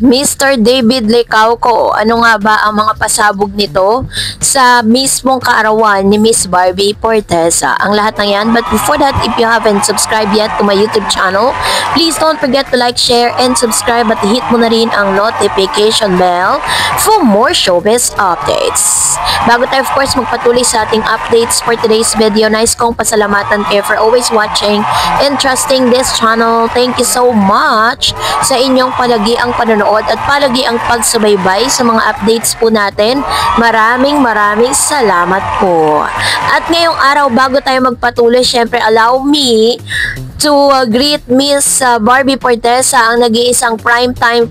Mr. David Licauco, ano nga ba ang mga pasabog nito sa mismong kaarawan ni Miss Barbie Forteza? Ang lahat ng yan. But before that, if you haven't subscribed yet to my YouTube channel, please don't forget to like, share, and subscribe at hit mo na rin ang notification bell for more showbiz updates. Bago tayo of course magpatuloy sa ating updates for today's video, nice kong pasalamatan kayo for always watching and trusting this channel. Thank you so much sa inyong palagiang panonood at palagi ang pagsubaybay sa mga updates po natin. Maraming salamat po. At ngayong araw, bago tayo magpatuloy, syempre allow me to greet Miss Barbie Forteza, ang nag-iisang primetime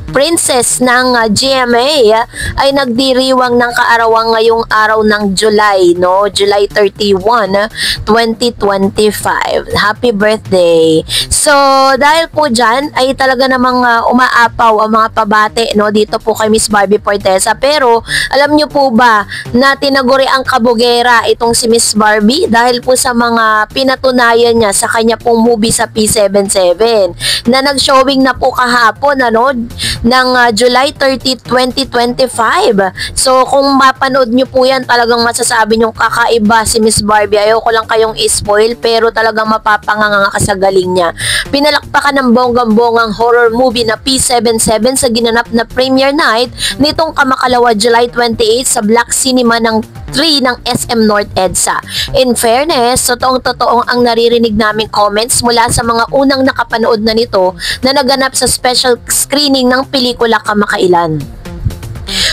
princess ng GMA ay nagdiriwang ng kaarawan ngayong araw ng July, no? July 31, 2025. Happy birthday! So, dahil po dyan, ay talaga namang umaapaw ang mga pabate, no? Dito po kay Miss Barbie Forteza. Pero, alam nyo po ba na tinaguri ang kabugera itong si Miss Barbie dahil po sa mga pinatunayan niya sa kanya pong movie sa P77 na nag-showing na po kahapon, ano? Ng July 30, 2025. So, kung mapanood nyo po yan, talagang masasabi nyo kakaiba si Miss Barbie. Ayoko lang kayong i-spoil, pero talagang mapapanganga ka sa galing niya. Pinalakpakan ng bonggang-bonggang horror movie na P77 sa ginanap na premiere night nitong kamakalawa July 28 sa Black Cinema ng 3 ng SM North EDSA. In fairness, totoong-totoong ang naririnig naming comments mula sa mga unang nakapanood na nito na naganap sa special screening ng pelikula kamakailan.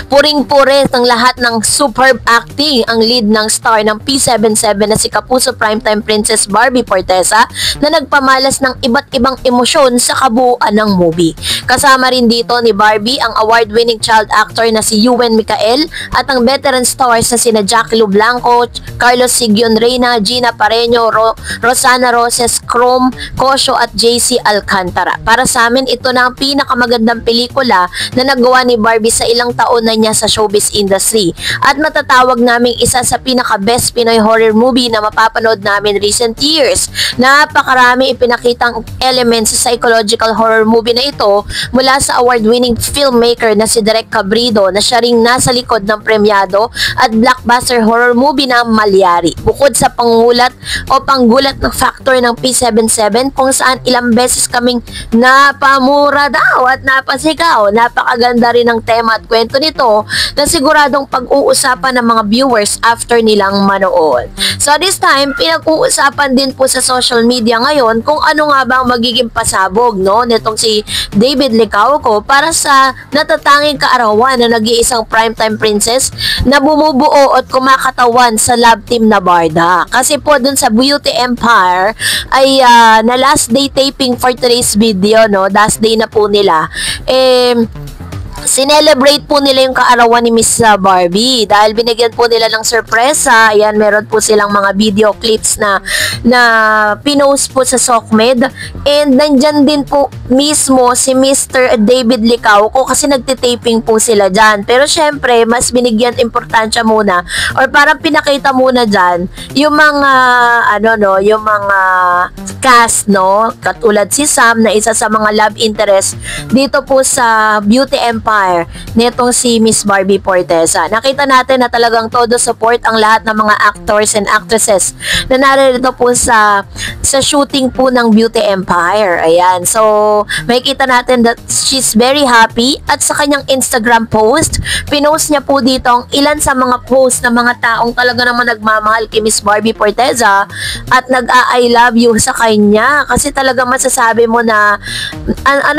Puring-pure ng lahat ng superb acting ang lead ng star ng P77 na si Kapuso Primetime Princess Barbie Forteza na nagpamalas ng iba't ibang emosyon sa kabuuan ng movie. Kasama rin dito ni Barbie ang award-winning child actor na si Ewan Micael at ang veteran stars na sina Jackie Lu Blanco, Carlos Sigyon Reyna, Gina Pareño, Rosana Roses, Chrome, Kosho at JC Alcantara. Para sa amin, ito na ang pinakamagandang pelikula na nagawa ni Barbie sa ilang taon na niya sa showbiz industry at matatawag naming isa sa pinaka-best Pinoy horror movie na mapapanood namin recent years. Napakarami ipinakitang elements sa psychological horror movie na ito mula sa award-winning filmmaker na si Direk Cabrido na siya ring nasa likod ng premyado at blockbuster horror movie na Malyari. Bukod sa panggulat ng factor ng P77 kung saan ilang beses kaming napamura daw at napasigaw, napakaganda rin ang tema at kwento nito na siguradong pag-uusapan ng mga viewers after nilang manood. So this time, pinag-uusapan din po sa social media ngayon kung ano nga ba ang magiging pasabog, no, nitong si David Licauco para sa natatanging kaarawan na nag-iisang primetime princess na bumubuo at kumakatawan sa love team na Barda. Kasi po dun sa Beauty Empire ay na last day taping for today's video, no, last day na po nila. Sinelebrate po nila yung kaarawan ni Miss Barbie dahil binigyan po nila ng sorpresa. Ayan, meron po silang mga video clips na pinost po sa SOCMED, and nandyan din po mismo si Mr. David Licauco kasi nagtitaping po sila dyan. Pero syempre, mas binigyan importansya muna or parang pinakita muna dyan yung mga yung mga cast, no, katulad si Sam na isa sa mga love interest dito po sa Beauty Empire nitong si Miss Barbie Forteza. Nakita natin na talagang todo support ang lahat ng mga actors and actresses na narito po sa shooting po ng Beauty Empire. Ayan. So, makikita natin that she's very happy at sa kanyang Instagram post, pinost niya po dito ang ilan sa mga post ng mga taong talaga naman nagmamahal kay Miss Barbie Forteza at nag-I love you sa kanya kasi talaga masasabi mo na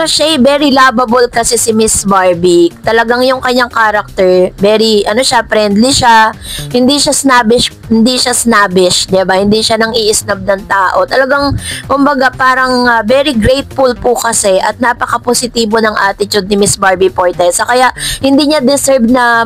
siya, very lovable kasi si Miss Barbie. Talagang yung kanyang character, very, friendly siya, hindi siya snobbish, diba? Hindi siya nang i-snub ng tao. Talagang, kumbaga, parang very grateful po kasi at napaka-positibo ng attitude ni Miss Barbie Forteza. Kaya, hindi niya deserve na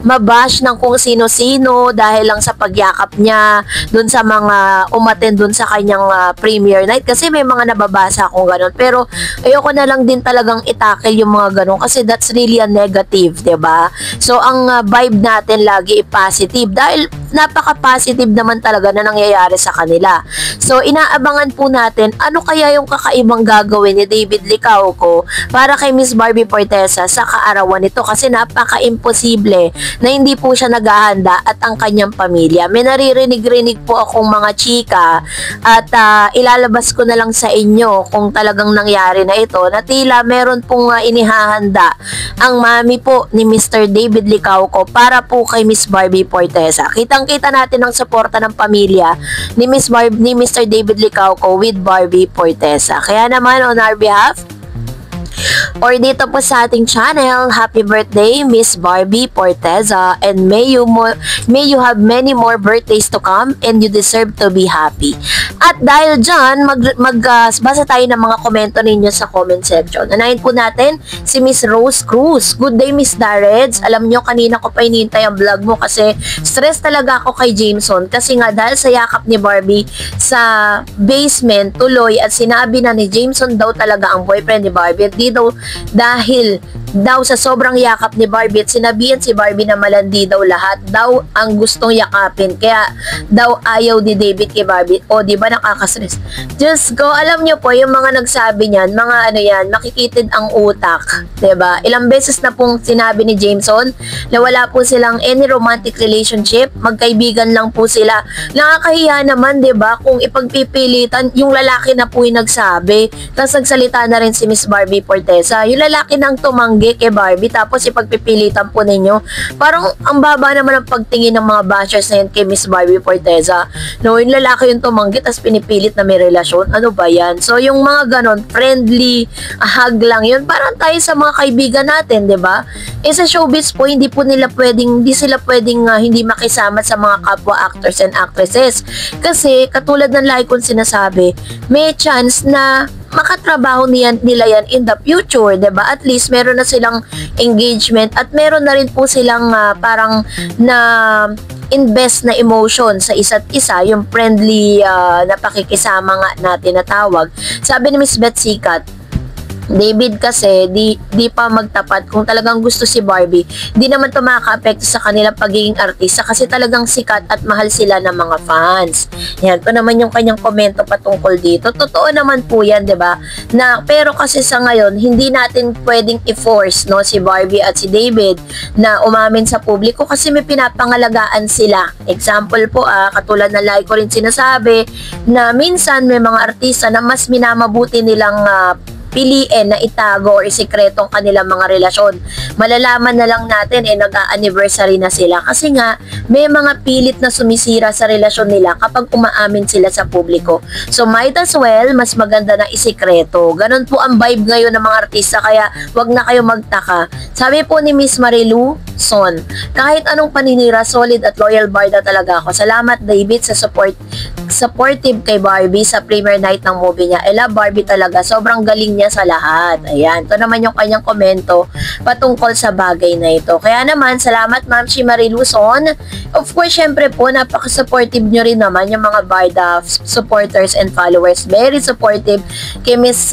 mabash ng kung sino-sino dahil lang sa pagyakap niya dun sa mga umattend dun sa kanyang premiere night. Kasi may mga nababasa akong ganun. Pero, ayoko na lang din talagang itakil yung mga ganun kasi that's really a negative, diba? So, ang vibe natin lagi positive dahil napaka-positive naman talaga na nangyayari sa kanila. So, inaabangan po natin ano kaya yung kakaibang gagawin ni David Licauco para kay Miss Barbie Forteza sa kaarawan nito kasi napaka-imposible na hindi po siya naghahanda at ang kanyang pamilya. May naririnig-rinig po akong mga chika at ilalabas ko na lang sa inyo kung talagang nangyari na ito na tila meron pong inihahanda ang mami po ni Mr. David Licauco para po kay Miss Barbie Forteza. Kitang-kita natin ang suporta ng pamilya ni Mr. David Licauco with Barbie Forteza. Kaya naman on our behalf, or dito po sa ating channel, happy birthday Miss Barbie Forteza, and may you have many more birthdays to come and you deserve to be happy. At dahil dyan, basa tayo ng mga komento ninyo sa comment section. Anayin po natin si Miss Rose Cruz. Good day Miss Dareds. Alam nyo, kanina ko pa inintay ang vlog mo kasi stress talaga ako kay Jameson kasi nga dahil sa yakap ni Barbie sa basement tuloy at sinabi na ni Jameson daw talaga ang boyfriend ni Barbie at di daw dahil daw sa sobrang yakap ni Barbie at sinabihan si Barbie na malandi daw lahat daw ang gustong yakapin kaya daw ayaw ni David kay Barbie. O di ba nakakastress? Just go, alam nyo po yung mga nagsabi niyan, mga ano yan, makikitid ang utak, diba? Ilang beses na pong sinabi ni Jameson na wala po silang any romantic relationship, magkaibigan lang po sila. Nakakahiya naman, diba? Kung ipagpipilitan, yung lalaki na po yung nagsabi, tapos nagsalita na rin si Miss Barbie Forteza, yung lalaki nang tumanggi kay Barbie, tapos ipagpipilitan po ninyo. Parang ang baba naman ang pagtingin ng mga bashers na yun kay Miss Barbie Forteza. No, yung lalaki yung tumanggi, tapos pinipilit na may relasyon. Ano ba yan? So, yung mga ganon, friendly, hug lang yun. Parang tayo sa mga kaibigan natin, di ba? Eh sa showbiz po, hindi sila pwedeng hindi makisama sa mga kapwa actors and actresses. Kasi, katulad ng lagi kong sinasabi, may chance na makatrabaho nila yan in the future, diba? At least meron na silang engagement at meron na rin po silang parang na invest na emotion sa isa't isa, yung friendly na pakikisama nga natin na tawag. Sabi ni Miss Beth Sikat, David kasi di pa magtapat kung talagang gusto si Barbie. Di naman to makaka-apekto sa kanilang pagiging artista kasi talagang sikat at mahal sila ng mga fans. Yan, ito naman yung kanyang komento patungkol dito. Totoo naman po yan, 'di ba? Na pero kasi sa ngayon, hindi natin pwedeng i-force no si Barbie at si David na umamin sa publiko kasi may pinapangalagaan sila. Example po katulad na lagi ko rin sinasabi na minsan may mga artista na mas minamabuti nilang piliin na itago or isikretong kanilang mga relasyon. Malalaman na lang natin nag-a-anniversary na sila kasi nga may mga pilit na sumisira sa relasyon nila kapag umaamin sila sa publiko. So might as well, mas maganda na isikreto. Ganon po ang vibe ngayon ng mga artista kaya wag na kayo magtaka. Sabi po ni Miss Marilu Son, kahit anong paninira, solid at loyal barda talaga ako. Salamat David sa supportive kay Barbie sa premiere night ng movie niya. I love Barbie talaga. Sobrang galing niya sa lahat. Ayan. Ito naman yung kanyang komento patungkol sa bagay na ito. Kaya naman, salamat Ma'am si Marilu Son. Of course, syempre po, napaka-supportive nyo rin naman yung mga barda supporters and followers. Very supportive kay Miss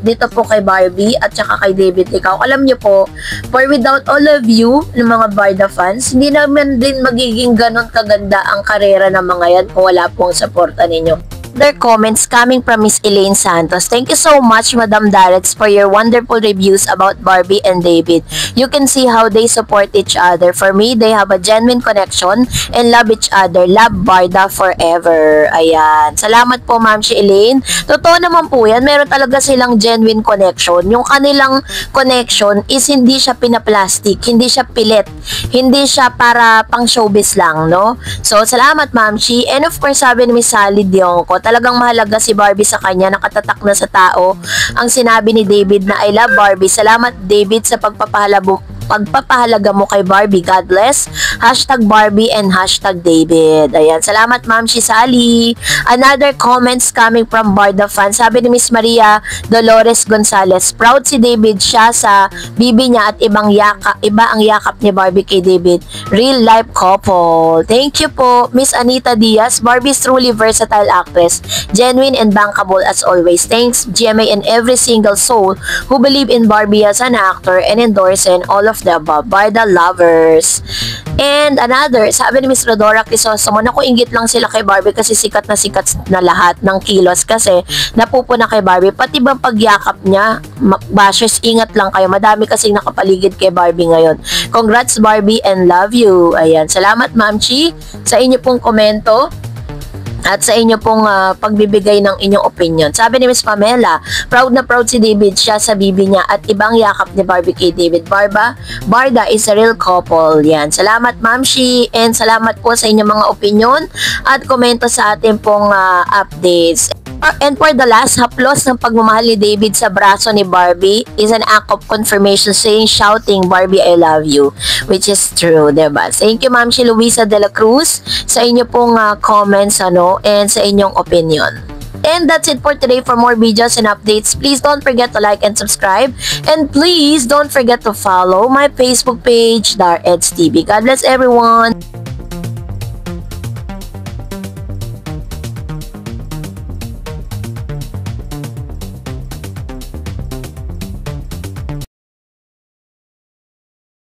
dito po kay Barbie at saka kay David Licauco. Alam nyo po, for without all of you, ng mga barda fans, hindi naman din magiging ganon kaganda ang karera ng mga yan kung wala pong suporta ninyo. Their comments coming from Miss Elaine Santos. Thank you so much, Madam Darets, for your wonderful reviews about Barbie and David. You can see how they support each other. For me, they have a genuine connection and love each other. Love Barda forever. Ayan. Salamat po, Ma'am si Elaine. Totoo naman po yan. Meron talaga silang genuine connection. Yung kanilang connection is hindi siya pinaplastic, hindi siya pilit, hindi siya para pang showbiz lang, no? So, salamat, Ma'am Chi. And of course, sabi ni Miss Sally Dionco, talagang mahalaga si Barbie sa kanya, nakatatak na sa tao ang sinabi ni David na I love Barbie. Salamat David sa pagpapahalaga mo kay Barbie. God bless. Hashtag Barbie and hashtag David. Ayan. Salamat Ma'am Sally. Another comments coming from Barda fans. Sabi ni Miss Maria Dolores Gonzalez, proud si David siya sa bibi niya at iba ang yakap ni Barbie kay David. Real life couple. Thank you po. Miss Anita Diaz, Barbie is truly versatile actress. Genuine and bankable as always. Thanks GMA and every single soul who believe in Barbie as an actor and endorse and all of of the above by the lovers. And another, sabi ni Miss Rodora Crisostomo, naku, inggit lang sila kay Barbie kasi sikat na lahat ng kilos kasi napupuna kay Barbie. Pati bang pagyakap niya, bashers, ingat lang kayo. Madami kasing nakapaligid kay Barbie ngayon. Congrats Barbie and love you. Ayan, salamat Ma'am Chi sa inyo pong komento at sa inyo pong pagbibigay ng inyong opinion. Sabi ni Miss Pamela, proud na proud si David siya sa bibi niya at ibang yakap ni Barbie kay David. Barda is a real couple. Yan. Salamat Ma'am Shi and salamat po sa inyong mga opinion at komento sa ating pong updates. And for the last, haplos ng pagmamahal ni David sa braso ni Barbie is an act of confirmation saying, shouting, Barbie, I love you. Which is true, diba? Thank you, Ma'am Shi Luisa de la Cruz, sa inyo pong comments, and sa inyong opinion. And that's it for today. For more videos and updates, please don't forget to like and subscribe. And please don't forget to follow my Facebook page, Dar Eds TV. God bless everyone!